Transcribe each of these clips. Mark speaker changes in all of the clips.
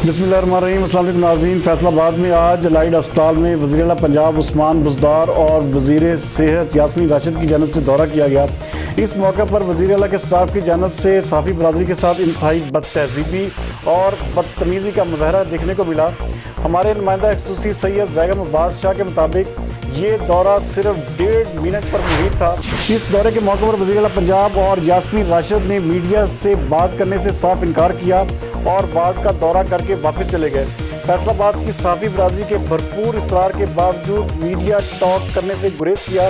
Speaker 1: बिस्मिल्लाहिर्रहमानिर्रहीम। अस्सलाम वालेकुम नाज़रीन। फैसलाबाद में आज लाइट अस्पताल में वज़ीर-ए-आला पंजाब उस्मान बुज़दार और वज़ीर सेहत यास्मीन राशिद की जानब से दौरा किया गया। इस मौके पर वज़ीर-ए-आला के स्टाफ की जानब से साफ़ी बरादरी के साथ इंतहाई बदतहज़ीबी और बदतमीज़ी का मुज़ाहरा देखने को मिला। हमारे नुमाइंदा ख़ुसूसी सैयद ज़ैगम अब्बास शाह के मुताबिक ये दौरा सिर्फ 1.5 मिनट पर मुहित था। इस दौरे के मौके पर वज़ीर-ए-आला पंजाब और यास्मीन राशिद ने मीडिया से बात करने से साफ इनकार किया और वार्ड का दौरा करके वापस चले गए। फैसलाबाद की साफ़ी बरादरी के भरपूर इसरार के बावजूद मीडिया टॉक करने से गुरेज किया।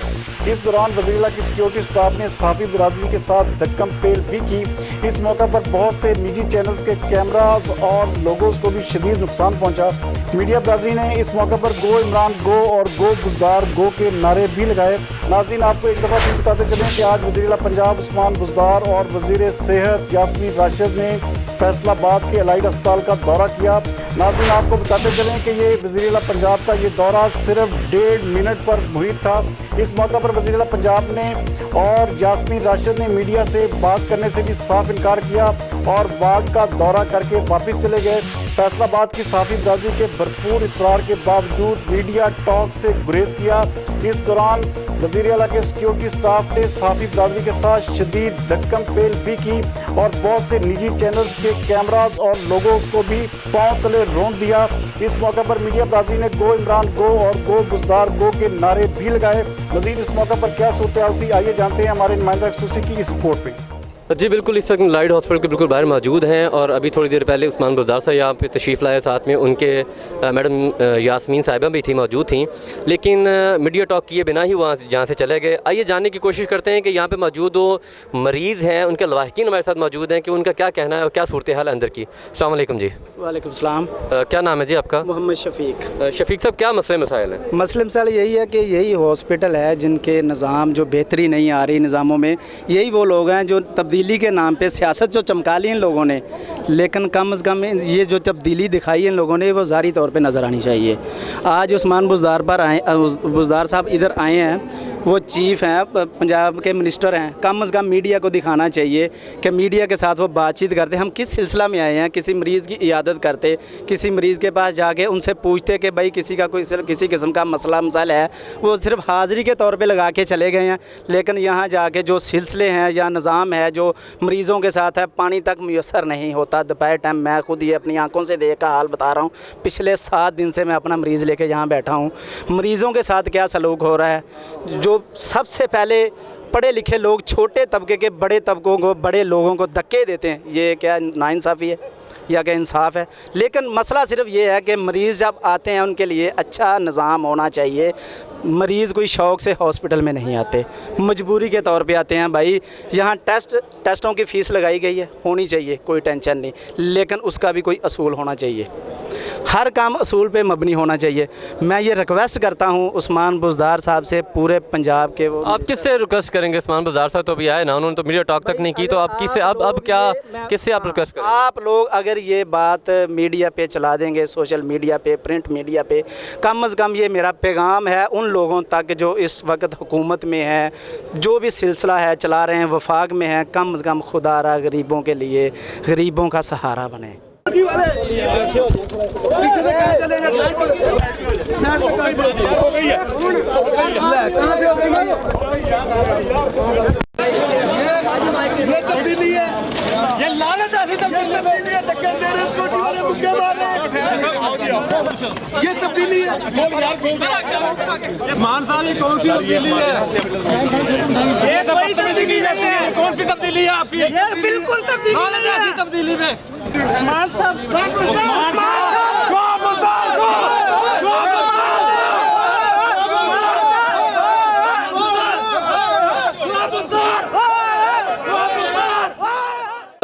Speaker 1: इस दौरान वज़ीर-ए-आला की सिक्योरिटी स्टाफ ने साफ़ी बरादरी के साथ धक्कम पेल भी की। इस मौका पर बहुत से निजी चैनल्स के कैमरास और लोगोज़ को भी शदीद नुकसान पहुँचा। मीडिया बरादरी ने इस मौके पर गो इमरान गो और गो बुज़दार गो के नारे भी लगाए। नाज़रीन, आपको एक दफ़ा फिर बताते चलें कि आज वज़ीर-ए-आला पंजाब उस्मान बुज़दार और वज़ीर सेहत यास्मीन राशिद ने फैसलाबाद के एलाइड अस्पताल का दौरा किया। नाज़रीन, आपको बताते चलें कि ये वज़ीर-ए-आला पंजाब का ये दौरा सिर्फ 1.5 मिनट पर मुहित था। इस मौका पर वज़ीर-ए-आला पंजाब ने और यास्मीन राशिद ने मीडिया से बात करने से भी साफ इनकार किया और वार्ड का दौरा करके वापस चले गए। फैसलाबाद की साफ़ी बरादरी के भरपूर इसरार के बावजूद मीडिया टॉक से गुरेज किया। इस दौरान वज़ीर-ए-आला के सिक्योरिटी स्टाफ ने साफ़ी बरादरी के साथ शदीद धक्कम पेल भी की और बहुत से निजी चैनल्स के कैमरास और लोगोज़ को भी पांव तले रौंद दिया। इस मौके पर मीडिया बरादरी ने गो इमरान गो और गो बुज़दार गो के नारे भी लगाए। मज़ीद इस मौके पर क्या सूरत हाल थी, आइए जानते हैं हमारे नुमाइंदा ख़ुसूसी की इस रिपोर्ट में।
Speaker 2: जी बिल्कुल, इस वक्त लाइट हॉस्पिटल के बिल्कुल बाहर मौजूद हैं और अभी थोड़ी देर पहले उस्मान बुज़दार साहब यहाँ पे तशरीफ़ लाए, साथ में उनके मैडम यास्मीन साहिबा भी थी, मौजूद थी, लेकिन मीडिया टॉक किए बिना ही जहाँ से चले गए। आइए जानने की कोशिश करते हैं कि यहाँ पे मौजूद वो मरीज़ हैं, उनके लवाहिकीन हमारे साथ मौजूद हैं कि उनका क्या कहना है और क्या सूरत हाल अंदर की। अस्सलाम वालेकुम जी।
Speaker 3: वालेकुम सलाम।
Speaker 2: क्या नाम है जी आपका?
Speaker 3: मोहम्मद शफ़ीक।
Speaker 2: शफ़ीक साहब, क्या मसले मसाइल हैं?
Speaker 3: मसले मसाइल यही है कि यही हॉस्पिटल है जिनके निज़ाम जो बेहतरी नहीं आ रही निज़ामों में, यही वो लोग हैं जो तब्दीली के नाम पे सियासत जो चमका ली इन लोगों ने, लेकिन कम अज़ कम ये जो तब्दीली दिखाई इन लोगों ने वो ज़ाहिरी तौर पे नज़र आनी चाहिए। आज उस्मान बुज़दार पर आए, बुज़दार साहब इधर आए हैं, वो चीफ़ हैं, पंजाब के मिनिस्टर हैं। कम अज़ कम मीडिया को दिखाना चाहिए कि मीडिया के साथ वो बातचीत करते। हम किस सिलसिला में आए हैं, किसी मरीज़ की इयादत करते, किसी मरीज़ के पास जाके उनसे पूछते कि भाई किसी का कोई किसी किस्म का मसला मसाइल है, वो सिर्फ हाज़िरी के तौर पे लगा के चले गए हैं। लेकिन यहाँ जाके जो सिलसिले हैं या निज़ाम है जो मरीज़ों के साथ है, पानी तक मुयस्सर नहीं होता। दोपहर टाइम मैं खुद ये अपनी आंखों से देख का हाल बता रहा हूँ। पिछले 7 दिन से मैं अपना मरीज़ लेके यहाँ बैठा हूँ। मरीज़ों के साथ क्या सलूक हो रहा है, जो सबसे पहले पढ़े लिखे लोग छोटे तबके के बड़े तबकों को, बड़े लोगों को धक्के देते हैं, ये क्या नाइंसाफ़ी है या क्या इंसाफ है? लेकिन मसला सिर्फ ये है कि मरीज़ जब आते हैं उनके लिए अच्छा निज़ाम होना चाहिए। मरीज़ कोई शौक़ से हॉस्पिटल में नहीं आते, मजबूरी के तौर पे आते हैं। भाई यहाँ टेस्टों की फ़ीस लगाई गई है, होनी चाहिए, कोई टेंशन नहीं, लेकिन उसका भी कोई असूल होना चाहिए। हर काम असूल पे मबनी होना चाहिए। मैं ये रिक्वेस्ट करता हूँ उस्मान बुज़दार साहब से, पूरे पंजाब के। वो
Speaker 2: आप किससे रिक्वेस्ट करेंगे? उस्मान बुज़दार साहब तो अभी आए ना, उन्होंने तो मीडिया टॉक तक नहीं की, तो आप किससे अब क्या किससे आप रिक्वेस्ट करेंगे? आप
Speaker 3: लोग अगर ये बात मीडिया पे चला देंगे, सोशल मीडिया पे, प्रिंट मीडिया पे, कम अज़ कम ये मेरा पैगाम है उन लोगों तक जो इस वक्त हुकूमत में है, जो भी सिलसिला है चला रहे हैं, वफाक में है, कम अज़ कम खुदारा गरीबों के लिए, गरीबों का सहारा बने।
Speaker 4: ये तब्दीली है, ये लानत ऐसी तब्दीली है, धक्के दे रहे स्कूटी वाले, मुक्के मार रहे हैं, ये तब्दीली है। मान साहब, ये कौन सी तब्दीली है? ये तब्दीली की जाती है, कौन सी तब्दीली है आपकी? ये बिल्कुल तब्दीली है, ऐसी तब्दीली में मान साहब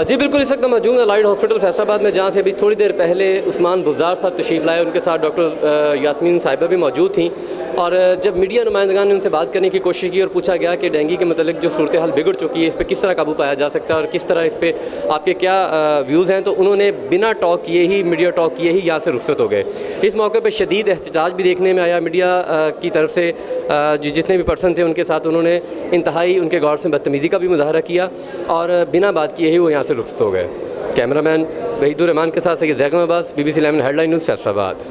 Speaker 2: जी बिल्कुल, इस वक्त मौजूद है लाइट हॉस्पिटल फैसलाबाद में, जहाँ से अभी थोड़ी देर पहले उस्मान बुज़दार साहब तशरीफ़ लाए, उनके साथ डॉक्टर यास्मीन साहिबा भी मौजूद थी। और जब मीडिया नुमाइंदगान ने उनसे बात करने की कोशिश की और पूछा गया कि डेंगू के मतलब जो सूरत हाल बिगड़ चुकी है, इस पर किस तरह काबू पाया जा सकता है और किस तरह इस पर आपके क्या व्यूज़ हैं, तो उन्होंने बिना टॉक किए ही, मीडिया टॉक किए ही यहाँ से रुखसत हो गए। इस मौके पर शदीद एहतजाज भी देखने में आया मीडिया की तरफ से। जितने भी पर्सन थे उनके साथ उन्होंने इंतहाई उनके गौर से बदतमीज़ी का भी मुजाहरा किया और बिना बात किए ही वो यहाँ से रुखसत हो गए। कैमरामैन वहीदुर रहमान के साथ Syed Zaigham Abbas, BBC 11 headline news Faisalabad.